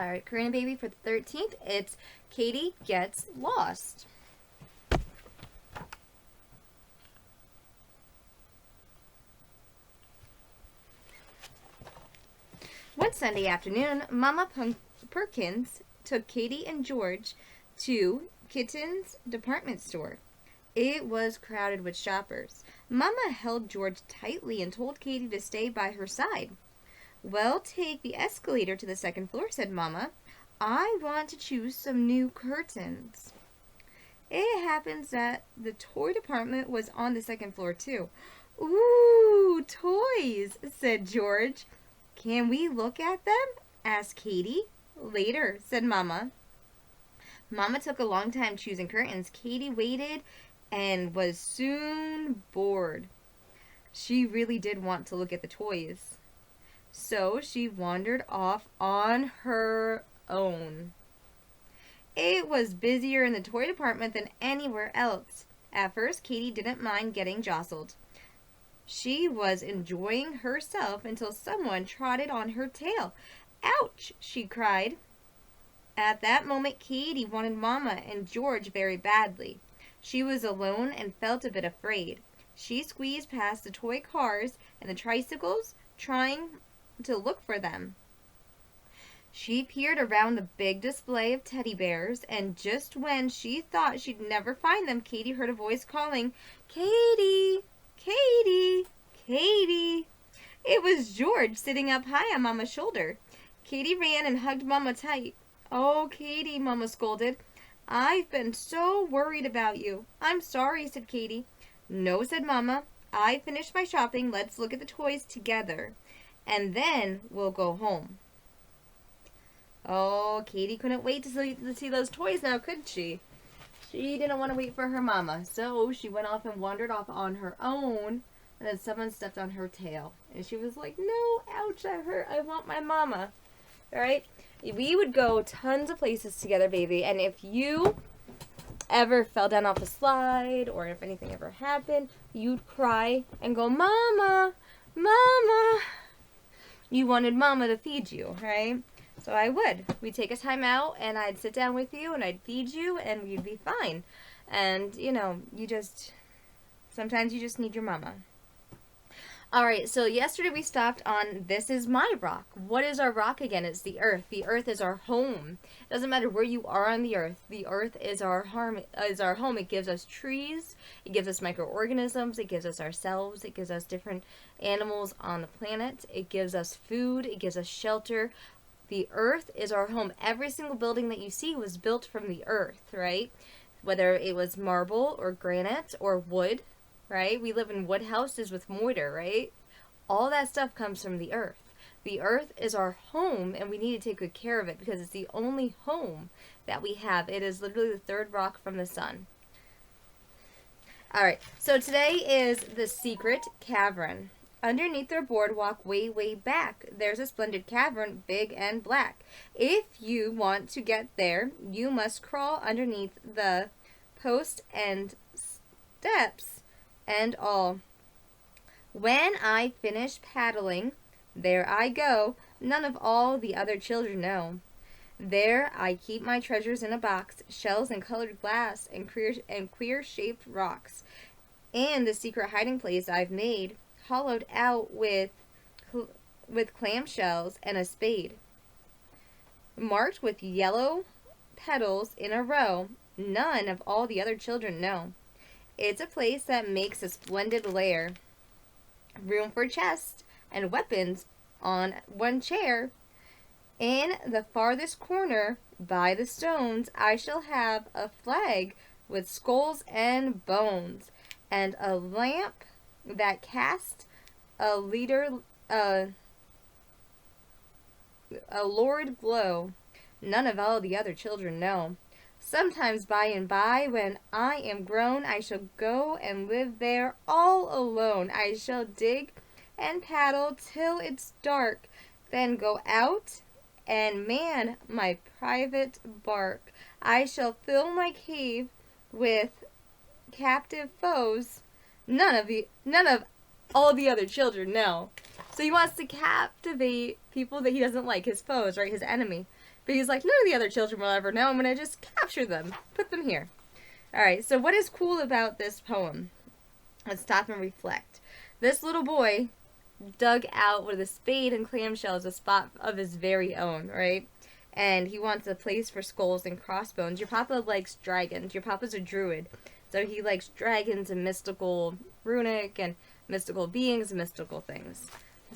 Alright, Karina baby, for the 13th, it's Katie Gets Lost. One Sunday afternoon, Mama Perkins took Katie and George to Kitten's department store. It was crowded with shoppers. Mama held George tightly and told Katie to stay by her side. Well, take the escalator to the second floor, said Mama. I want to choose some new curtains. It happens that the toy department was on the second floor, too. Ooh, toys, said George. Can we look at them? Asked Katie. Later, said Mama. Mama took a long time choosing curtains. Katie waited and was soon bored. She really did want to look at the toys. So she wandered off on her own. It was busier in the toy department than anywhere else. At first, Katie didn't mind getting jostled. She was enjoying herself until someone trotted on her tail. Ouch! She cried. At that moment, Katie wanted Mama and George very badly. She was alone and felt a bit afraid. She squeezed past the toy cars and the tricycles, trying to look for them. She peered around the big display of teddy bears, and just when she thought she'd never find them, Katie heard a voice calling, Katie! Katie! Katie! It was George sitting up high on Mama's shoulder. Katie ran and hugged Mama tight. Oh, Katie, Mama scolded. I've been so worried about you. I'm sorry, said Katie. No, said Mama. I finished my shopping. Let's look at the toys together. And then we'll go home. Oh, Katie couldn't wait to see those toys now, could she? She didn't want to wait for her mama, so she went off and wandered off on her own, and then someone stepped on her tail. And she was like, no, ouch, that hurt. I want my mama. All right? We would go tons of places together, baby, and if you ever fell down off a slide or if anything ever happened, you'd cry and go, Mama, Mama. You wanted Mama to feed you, right? So I would. We'd take a time out, and I'd sit down with you, and I'd feed you, and you'd be fine. And, sometimes you just need your mama. Alright, so yesterday we stopped on This Is My Rock. What is our rock again? It's the earth. The earth is our home. It doesn't matter where you are on the earth. The earth is our home. It gives us trees. It gives us microorganisms. It gives us ourselves. It gives us different animals on the planet. It gives us food. It gives us shelter. The earth is our home. Every single building that you see was built from the earth, right? Whether it was marble or granite or wood, right? We live in wood houses with mortar, right? All that stuff comes from the earth. The earth is our home, and we need to take good care of it because it's the only home that we have. It is literally the third rock from the sun. All right, so today is the Secret Cavern. Underneath their boardwalk way, way back, there's a splendid cavern, big and black. If you want to get there, you must crawl underneath the post and steps and all. When I finish paddling, there I go. None of all the other children know. There I keep my treasures in a box, shells and colored glass and queer-shaped rocks. And the secret hiding place I've made, hollowed out with clamshells and a spade. Marked with yellow petals in a row, none of all the other children know. It's a place that makes a splendid lair. Room for chests and weapons on one chair. In the farthest corner, by the stones, I shall have a flag with skulls and bones, and a lamp that casts a lurid glow. None of all the other children know. Sometimes by and by, when I am grown, I shall go and live there all alone. I shall dig and paddle till it's dark, then go out and man my private bark. I shall fill my cave with captive foes. None of all the other children know. So he wants to captivate people that he doesn't like, his foes, right? His enemy. But he's like, none of the other children will ever know. I'm going to just capture them. Put them here. Alright, so what is cool about this poem? Let's stop and reflect. This little boy dug out with a spade and clamshells a spot of his very own, right? And he wants a place for skulls and crossbones. Your papa likes dragons. Your papa's a druid. So he likes dragons and mystical runic and mystical beings and mystical things.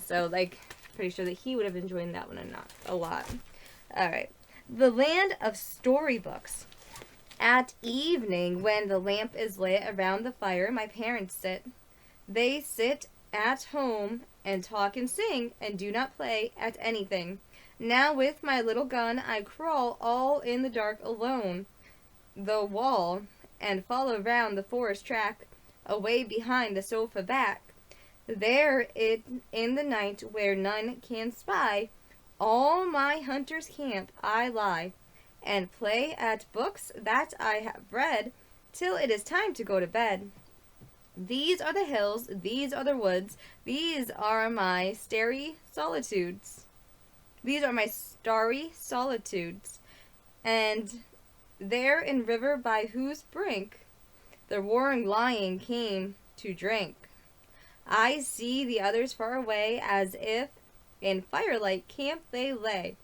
So, like, pretty sure that he would have enjoyed that one a lot. Alright. The land of storybooks. At evening, when the lamp is lit around the fire, my parents sit. They sit at home and talk and sing and do not play at anything. Now with my little gun I crawl all in the dark alone the wall and follow round the forest track away behind the sofa back. There in the night where none can spy, all my hunter's camp I lie and play at books that I have read till it is time to go to bed. These are the hills, these are the woods, these are my starry solitudes. These are my starry solitudes. And there in river by whose brink the roaring lion came to drink, I see the others far away as if in firelight camp they lay.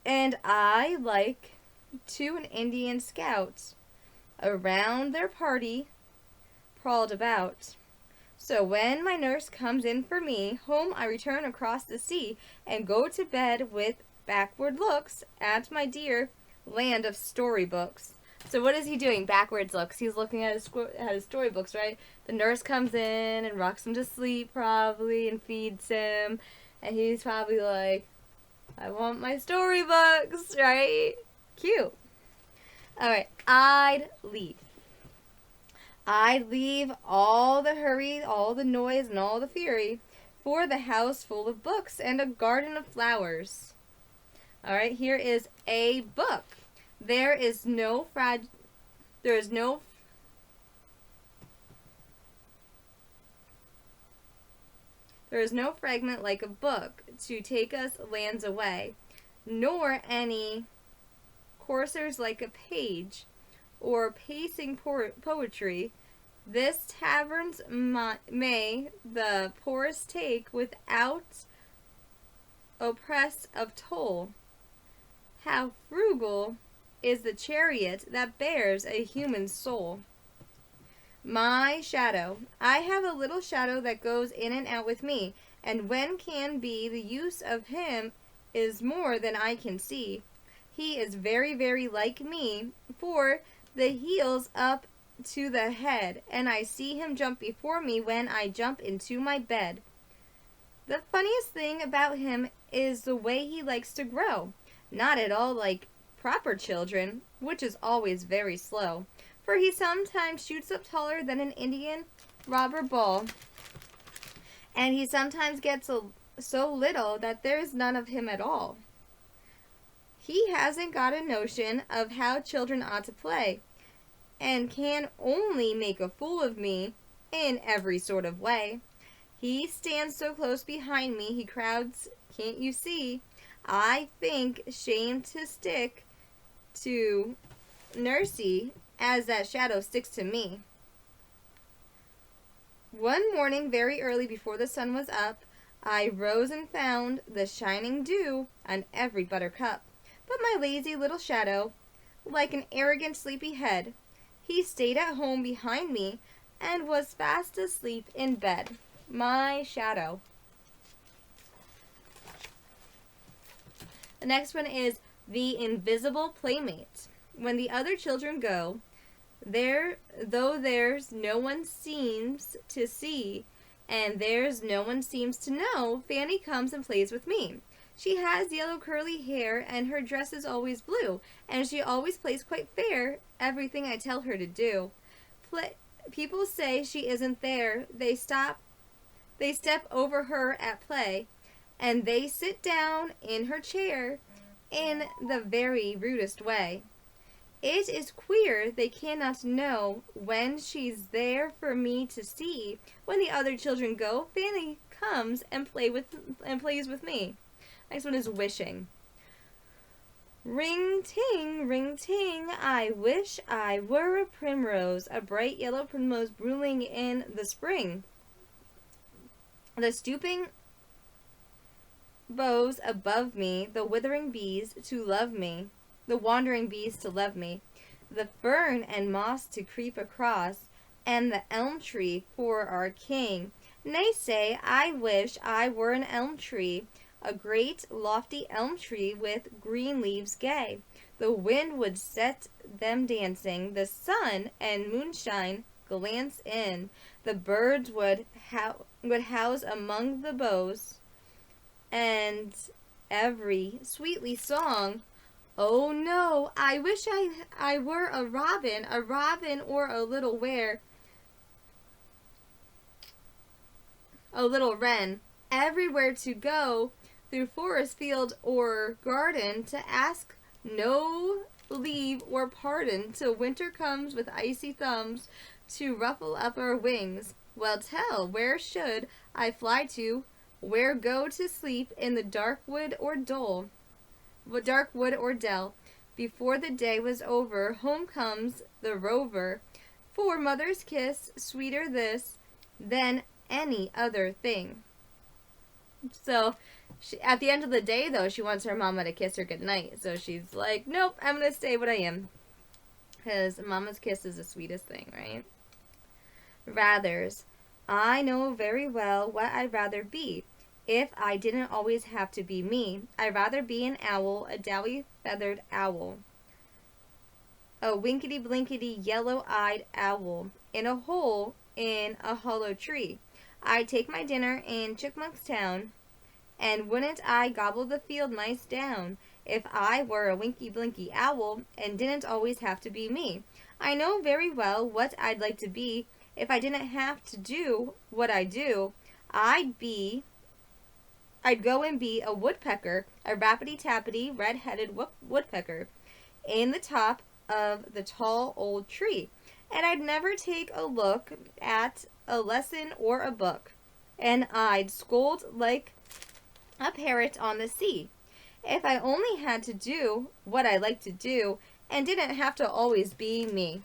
And I, like to an Indian scout, around their party crawled about. So when my nurse comes in for me, home I return across the sea and go to bed with backward looks at my dear land of storybooks. So what is he doing? Backwards looks. He's looking at his storybooks, right? The nurse comes in and rocks him to sleep probably and feeds him. And he's probably like, I want my storybooks, right? Cute. Alright, I'd leave. I'd leave all the hurry, all the noise, and all the fury for the house full of books and a garden of flowers. Alright, here is a book. There is no fragment like a book to take us lands away, nor any coursers like a page, or pacing poetry. This taverns may the poorest take without oppress of toll. How frugal is the chariot that bears a human soul. My shadow. I have a little shadow that goes in and out with me, and when can be the use of him is more than I can see. He is very, very like me, for the heels up to the head, and I see him jump before me when I jump into my bed. The funniest thing about him is the way he likes to grow. Not at all like proper children, which is always very slow, for he sometimes shoots up taller than an Indian robber ball, and he sometimes gets so little that there's none of him at all. He hasn't got a notion of how children ought to play, and can only make a fool of me in every sort of way. He stands so close behind me, he crowds, can't you see? I think shame to stick to Nursey as that shadow sticks to me. One morning, very early before the sun was up, I rose and found the shining dew on every buttercup. But my lazy little shadow, like an arrogant sleepy head, he stayed at home behind me and was fast asleep in bed. My shadow. The next one is the Invisible Playmate. When the other children go, though there's no one seems to see, and there's no one seems to know, Fanny comes and plays with me. She has yellow curly hair, and her dress is always blue, and she always plays quite fair everything I tell her to do. People say she isn't there. They step over her at play, and they sit down in her chair in the very rudest way. It is queer they cannot know when she's there for me to see. When the other children go, Fanny comes and plays with me. Next one is wishing. Ring ting, I wish I were a primrose, a bright yellow primrose blooming in the spring. The stooping boughs above me, the withering bees to love me, the wandering bees to love me, the fern and moss to creep across, and the elm tree for our king. Nay, say, I wish I were an elm tree, a great lofty elm tree with green leaves gay. The wind would set them dancing, the sun and moonshine glance in. The birds would house among the boughs, and every sweetly song. Oh no, I wish I were a robin or a little wren, everywhere to go, through forest, field, or garden, to ask no leave or pardon, till winter comes with icy thumbs to ruffle up our wings. Well, tell, where should I fly to? Where go to sleep in the dark wood or dell? Before the day was over, home comes the rover. For mother's kiss, sweeter this than any other thing. So, at the end of the day, though, she wants her mama to kiss her goodnight. So she's like, nope, I'm going to stay what I am. Because mama's kiss is the sweetest thing, right? Rathers. I know very well what I'd rather be, if I didn't always have to be me. I'd rather be an owl, a downy-feathered owl. A winkety-blinkety, yellow-eyed owl, in a hole in a hollow tree. I'd take my dinner in Chipmunk's town, and wouldn't I gobble the field mice down, if I were a winky-blinky owl, and didn't always have to be me. I know very well what I'd like to be, if I didn't have to do what I do. I'd go and be a woodpecker, a rappity-tappity, red-headed woodpecker, in the top of the tall old tree. And I'd never take a look at a lesson or a book. And I'd scold like a parrot on the sea, if I only had to do what I like to do, and didn't have to always be me.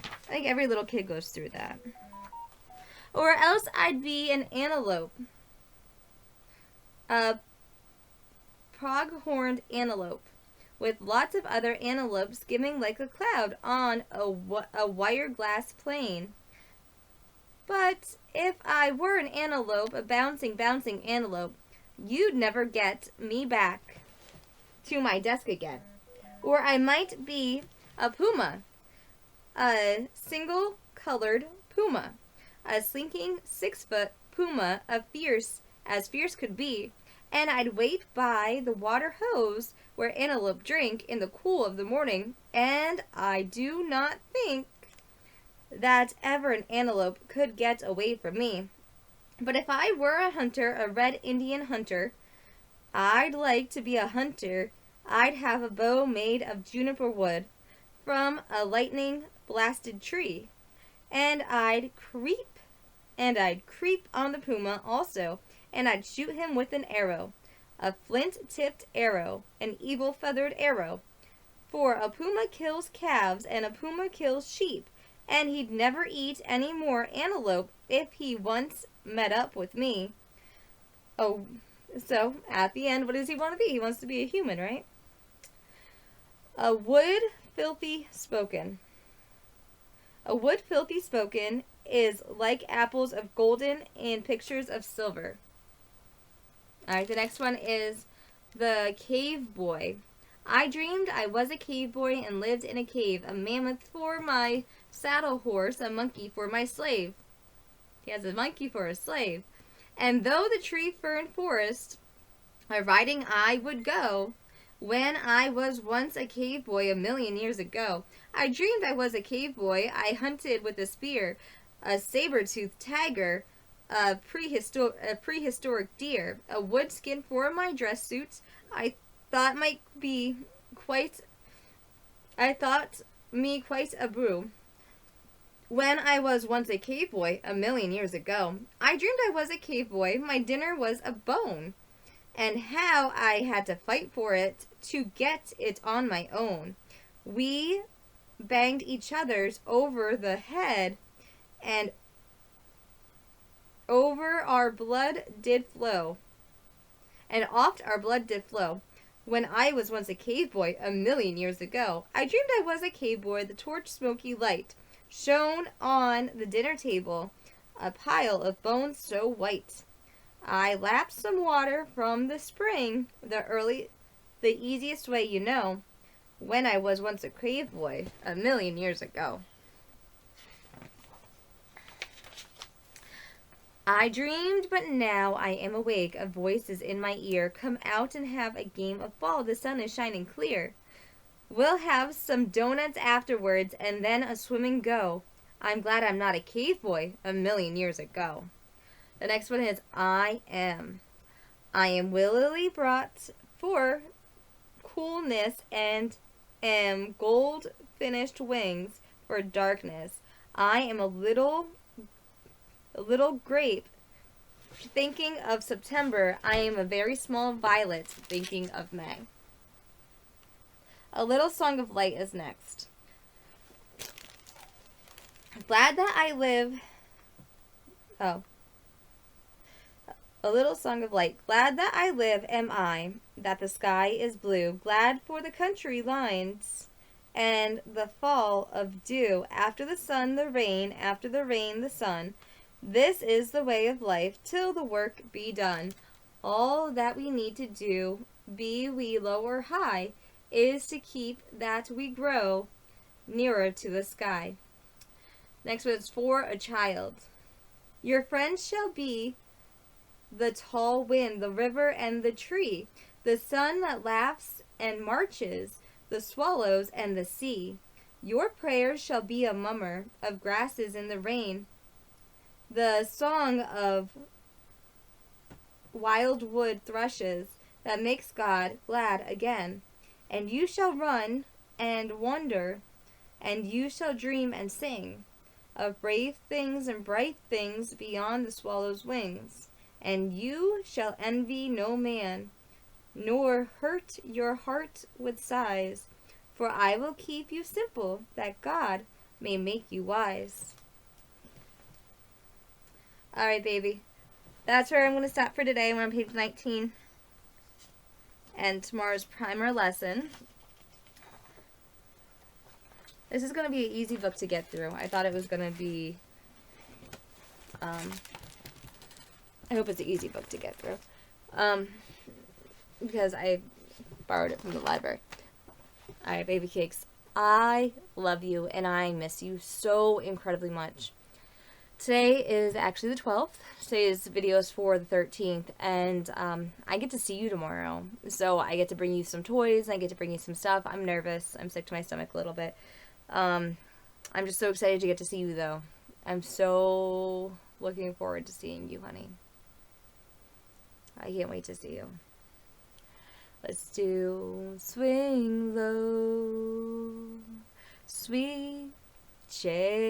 I think every little kid goes through that. Or else I'd be an antelope. A pronghorned antelope, with lots of other antelopes skimming like a cloud on a wire glass plain. But if I were an antelope, a bouncing antelope, you'd never get me back to my desk again. Or I might be a puma, a single-colored puma, a slinking 6-foot puma, as fierce could be, and I'd wait by the water hose where antelope drink in the cool of the morning, and I do not think that ever an antelope could get away from me. But if I were a hunter, a red Indian hunter, I'd like to be a hunter. I'd have a bow made of juniper wood from a lightning-blasted tree, and I'd creep on the puma also, and I'd shoot him with an arrow, a flint-tipped arrow, an eagle-feathered arrow. For a puma kills calves, and a puma kills sheep, and he'd never eat any more antelope if he once met up with me. Oh, so at the end, what does he want to be? He wants to be a human, right? A wood filthy spoken. A wood filthy spoken is like apples of golden and pictures of silver. Alright, the next one is the cave boy. I dreamed I was a cave boy and lived in a cave, a mammoth for my saddle horse, a monkey for my slave. He has a monkey for a slave. And though the tree fern forest a riding I would go, when I was once a cave boy 1,000,000 years ago. I dreamed I was a cave boy. I hunted with a spear, a saber-toothed tiger, a prehistoric deer, a wood skin for my dress suits. I thought me quite a brew. When I was once a cave boy, a million years ago, I dreamed I was a cave boy. My dinner was a bone, and how I had to fight for it to get it on my own. We banged each other's over the head, and over our blood did flow. And oft our blood did flow. When I was once a cave boy, a million years ago, I dreamed I was a cave boy. The torch smoky light shone on the dinner table, a pile of bones so white. I lapped some water from the spring, the easiest way you know, when I was once a cave boy, a million years ago. I dreamed, but now I am awake. A voice is in my ear. Come out and have a game of ball. The sun is shining clear. We'll have some donuts afterwards and then a swim and go. I'm glad I'm not a cave boy a million years ago. The next one is I am. I am willily brought for coolness and am gold finished wings for darkness. I am a little grape thinking of September. I am a very small violet thinking of May. A little song of light is next. Glad that I live. Oh. A little song of light. Glad that I live am I, that the sky is blue. Glad for the country lines and the fall of dew. After the sun, the rain. After the rain, the sun. This is the way of life till the work be done. All that we need to do, be we low or high, is to keep that we grow nearer to the sky. Next one is for a child. Your friends shall be the tall wind, the river, and the tree, the sun that laughs and marches, the swallows and the sea. Your prayers shall be a murmur of grasses in the rain, the song of wildwood thrushes that makes God glad again. And you shall run and wonder, and you shall dream and sing of brave things and bright things beyond the swallow's wings. And you shall envy no man, nor hurt your heart with sighs, for I will keep you simple, that God may make you wise. Alright, baby. That's where I'm going to stop for today. We're on page 19. And tomorrow's primer lesson. This is going to be an easy book to get through. I thought it was going to be... I hope it's an easy book to get through. Because I borrowed it from the library. Alright, baby cakes. I love you and I miss you so incredibly much. Today is actually the 12th. Today's video is for the 13th, and I get to see you tomorrow. So I get to bring you some toys, and I get to bring you some stuff. I'm nervous. I'm sick to my stomach a little bit. I'm just so excited to get to see you, though. I'm so looking forward to seeing you, honey. I can't wait to see you. Let's do Swing Low, Sweet Chariot,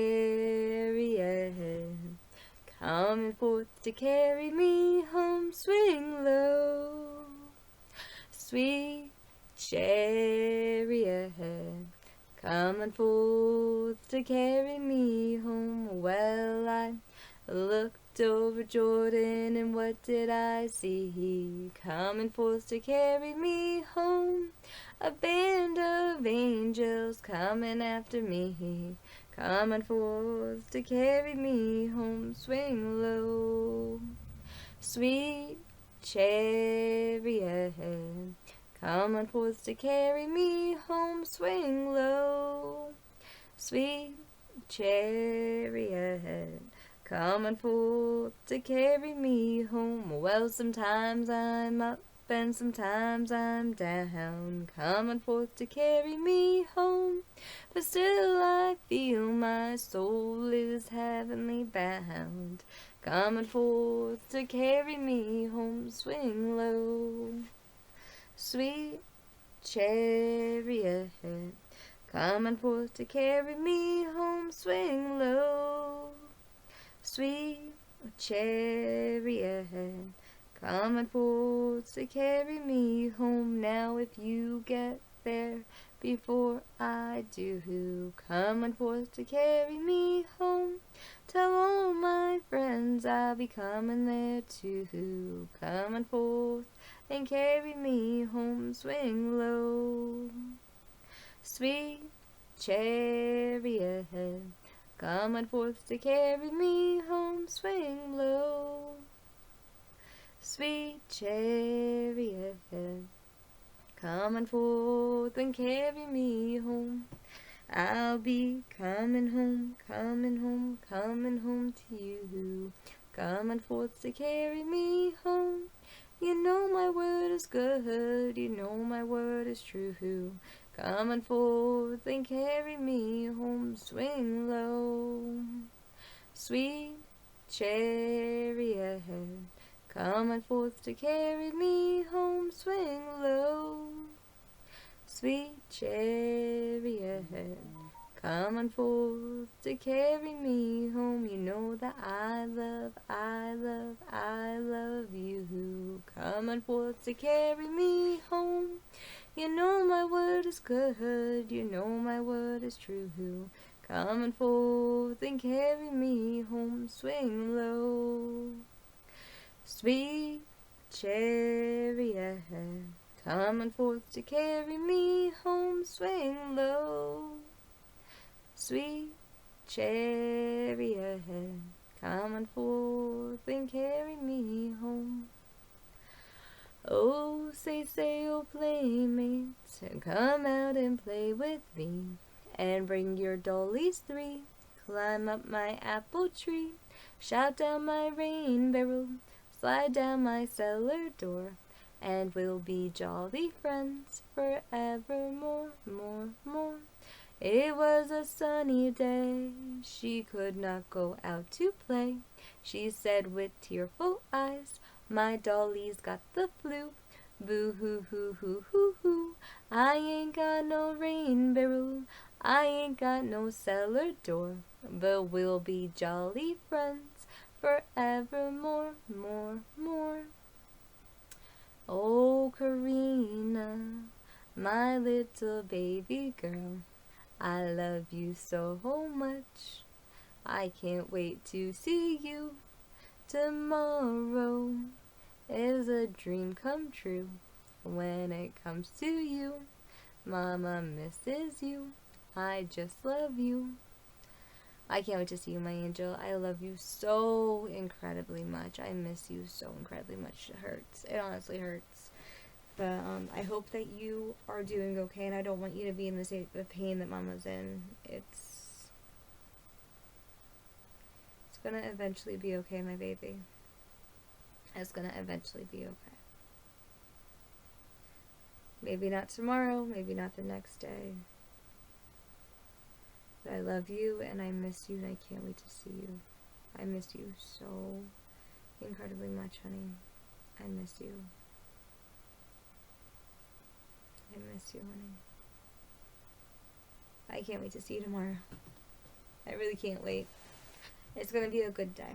coming forth to carry me home. Swing low, sweet chariot, coming forth to carry me home. Well, I looked over Jordan, and what did I see? Coming forth to carry me home, a band of angels coming after me, coming forth to carry me home. Swing low, sweet chariot, coming forth to carry me home. Swing low, sweet chariot, coming forth to carry me home. Well, sometimes I'm up and sometimes I'm down, coming forth to carry me home, but still I feel my soul is heavenly bound, coming forth to carry me home. Swing low, sweet chariot, coming forth to carry me home. Swing low, sweet chariot, coming forth to carry me home. Now if you get there before I do, coming forth to carry me home. Tell all my friends I'll be coming there too, coming forth and carry me home. Swing low, sweet chariot, coming forth to carry me home. Swing low, sweet chariot, coming forth and carry me home. I'll be coming home, coming home, coming home to you, coming forth to carry me home. You know my word is good, you know my word is true, coming forth and carry me home. Swing low, sweet chariot, coming forth to carry me home. Swing low, sweet chariot, coming forth to carry me home. You know that I love, I love, I love you, coming forth to carry me home. You know my word is good, you know my word is true, coming forth and carry me home. Swing low, sweet chariot, coming forth to carry me home. Swing low, sweet chariot, coming forth and carry me home. Oh, say, oh playmates, come out and play with me, and bring your dollies 3, climb up my apple tree, shout down my rain barrel, slide down my cellar door, and we'll be jolly friends forevermore, more. It was a sunny day, she could not go out to play. She said with tearful eyes, my dolly's got the flu. Boo hoo hoo hoo hoo hoo. I ain't got no rain barrel, I ain't got no cellar door, but we'll be jolly friends forevermore, more. Oh, Karina, my little baby girl, I love you so much. I can't wait to see you. Tomorrow is a dream come true. When it comes to you, Mama misses you. I just love you. I can't wait to see you, my angel. I love you so incredibly much. I miss you so incredibly much. It hurts. It honestly hurts. But I hope that you are doing okay, and I don't want you to be in the pain that Mama's in. It's gonna eventually be okay, my baby. It's gonna eventually be okay. Maybe not tomorrow, maybe not the next day. But I love you, and I miss you, and I can't wait to see you. I miss you so incredibly much, honey. I miss you. I miss you, honey. I can't wait to see you tomorrow. I really can't wait. It's gonna be a good day.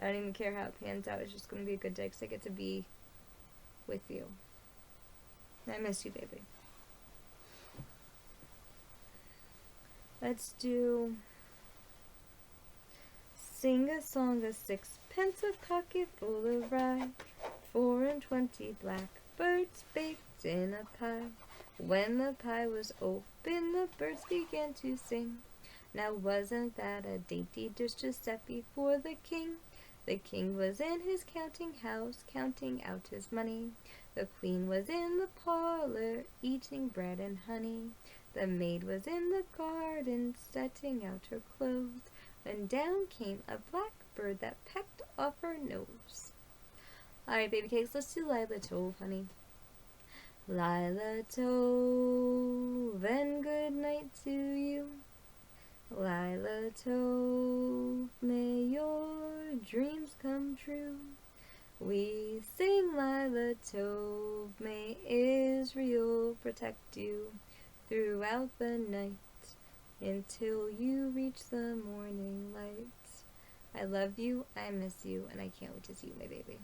I don't even care how it pans out. It's just gonna be a good day because I get to be with you. I miss you, baby. Let's do sing a song, a 6pence of coffee full of rye, 4 and 20 blackbirds baked in a pie. When the pie was open, the birds began to sing. Now wasn't that a dainty dish to set before the king? The king was in his counting house, counting out his money. The queen was in the parlor, eating bread and honey. The maid was in the garden, setting out her clothes, when down came a blackbird that pecked off her nose. Alright, baby cakes, let's do Lila Tove, honey. Lila Tove, and good night to you. Lila Tove, may your dreams come true. We sing Lila told may Israel protect you throughout the night until you reach the morning light. I love you, I miss you, and I can't wait to see you, my baby.